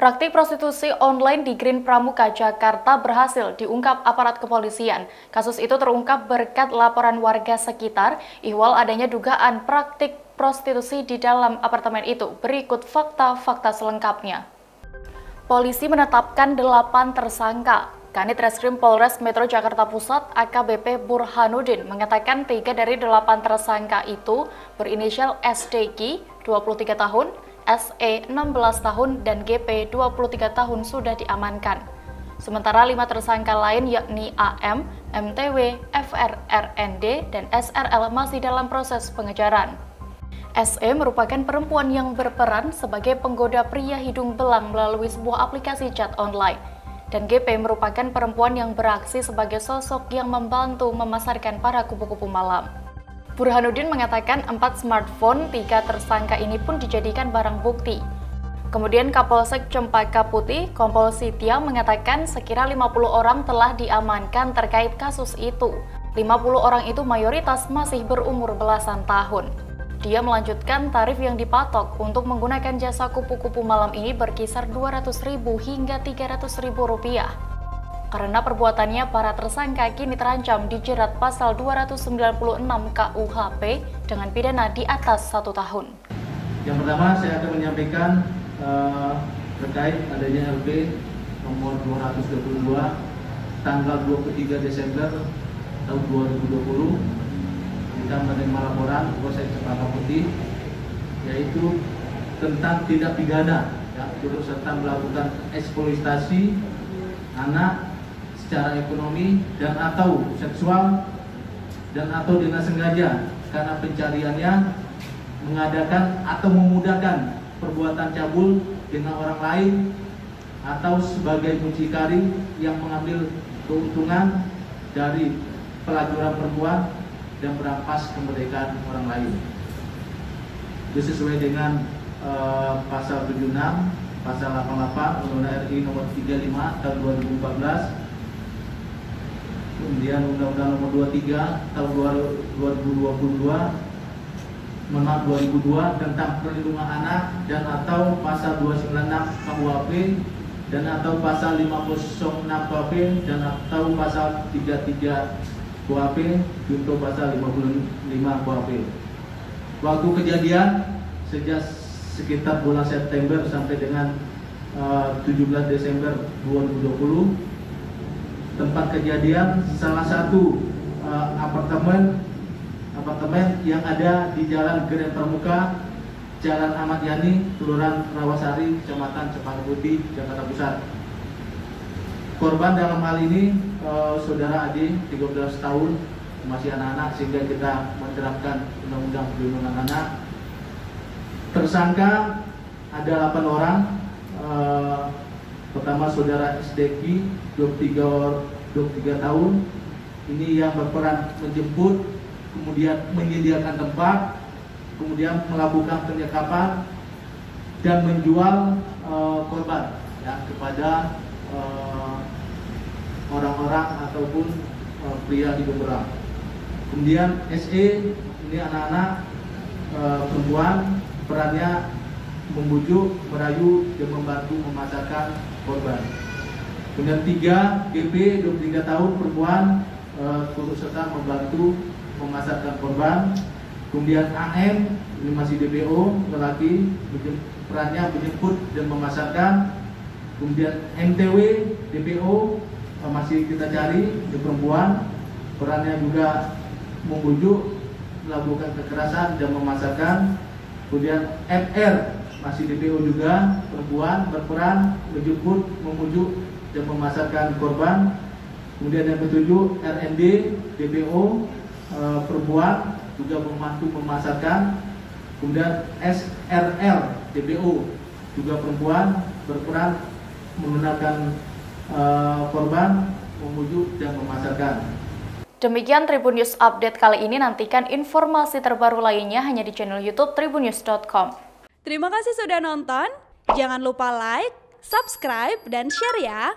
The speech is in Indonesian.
Praktik prostitusi online di Green Pramuka, Jakarta berhasil diungkap aparat kepolisian. Kasus itu terungkap berkat laporan warga sekitar, ihwal adanya dugaan praktik prostitusi di dalam apartemen itu. Berikut fakta-fakta selengkapnya. Polisi menetapkan 8 tersangka. Kanit Reskrim Polres Metro Jakarta Pusat AKBP Burhanuddin mengatakan 3 dari 8 tersangka itu berinisial SDG 23 tahun, SE 16 tahun, dan GP 23 tahun sudah diamankan. Sementara 5 tersangka lain yakni AM, MTW, FRRND, dan SRL masih dalam proses pengejaran. SE merupakan perempuan yang berperan sebagai penggoda pria hidung belang melalui sebuah aplikasi chat online. Dan GP merupakan perempuan yang beraksi sebagai sosok yang membantu memasarkan para kupu-kupu malam. Burhanuddin mengatakan 4 smartphone 3 tersangka ini pun dijadikan barang bukti. Kemudian Kapolsek Cempaka Putih, Kompol Sitya mengatakan sekira 50 orang telah diamankan terkait kasus itu. 50 orang itu mayoritas masih berumur belasan tahun. Dia melanjutkan tarif yang dipatok untuk menggunakan jasa kupu-kupu malam ini berkisar Rp200.000 hingga Rp300.000. Karena perbuatannya, para tersangka kini terancam dijerat pasal 296 KUHP dengan pidana di atas 1 tahun. Yang pertama, saya akan menyampaikan terkait adanya LP nomor 222 tanggal 23 Desember tahun 2020. Kita menerima laporan Polsek Cempaka Putih, yaitu tentang tindak pidana turut serta melakukan eksploitasi anak secara ekonomi dan atau seksual dan atau dengan sengaja karena pencariannya mengadakan atau memudahkan perbuatan cabul dengan orang lain atau sebagai mucikari yang mengambil keuntungan dari pelacuran perempuan dan merampas kemerdekaan orang lain. Itu sesuai dengan pasal 76, pasal 88 Undang-Undang RI nomor 35 tahun 2014. Kemudian Undang-Undang nomor 23 tahun 2022 tentang perlindungan anak dan atau pasal 296 KUHP dan atau pasal 506 KUHP dan atau pasal 33 KUHP junto pasal 55 KUHP. Waktu kejadian sejak sekitar bulan September sampai dengan 17 Desember 2020. Tempat kejadian salah satu apartemen yang ada di Jalan Green Pramuka, Jalan Ahmad Yani, Kelurahan Rawasari, Kecamatan Cempaka Putih, Jakarta Pusat. Korban dalam hal ini saudara Ade, 13 tahun, masih anak-anak, sehingga kita menerapkan Undang-Undang Perlindungan Anak. Tersangka ada 8 orang. Pertama saudara SDG 23 tahun, ini yang berperan menjemput, kemudian menyediakan tempat, kemudian melakukan penyekapan dan menjual korban kepada orang-orang ataupun pria hidung belang. Kemudian SE ini anak-anak perempuan, perannya membujuk, merayu, dan membantu memasarkan korban. Kemudian 3 GP 23 tahun perempuan turut serta membantu memasarkan korban. Kemudian AM ini masih DPO lelaki, perannya menjemput dan memasarkan. Kemudian MTW DPO masih kita cari, di perempuan, perannya juga membujuk, melakukan kekerasan dan memasarkan. Kemudian FR masih DPO juga, perempuan, berperan menjemput, memujuk dan memasarkan korban. Kemudian yang ketujuh RND DPO perempuan, juga membantu memasarkan. Kemudian SRL DPO juga perempuan, berperan menggunakan korban, memujuk dan memasarkan. Demikian Tribun News Update kali ini. Nantikan informasi terbaru lainnya hanya di channel YouTube tribunnews.com. Terima kasih sudah nonton. Jangan lupa like, subscribe, dan share ya.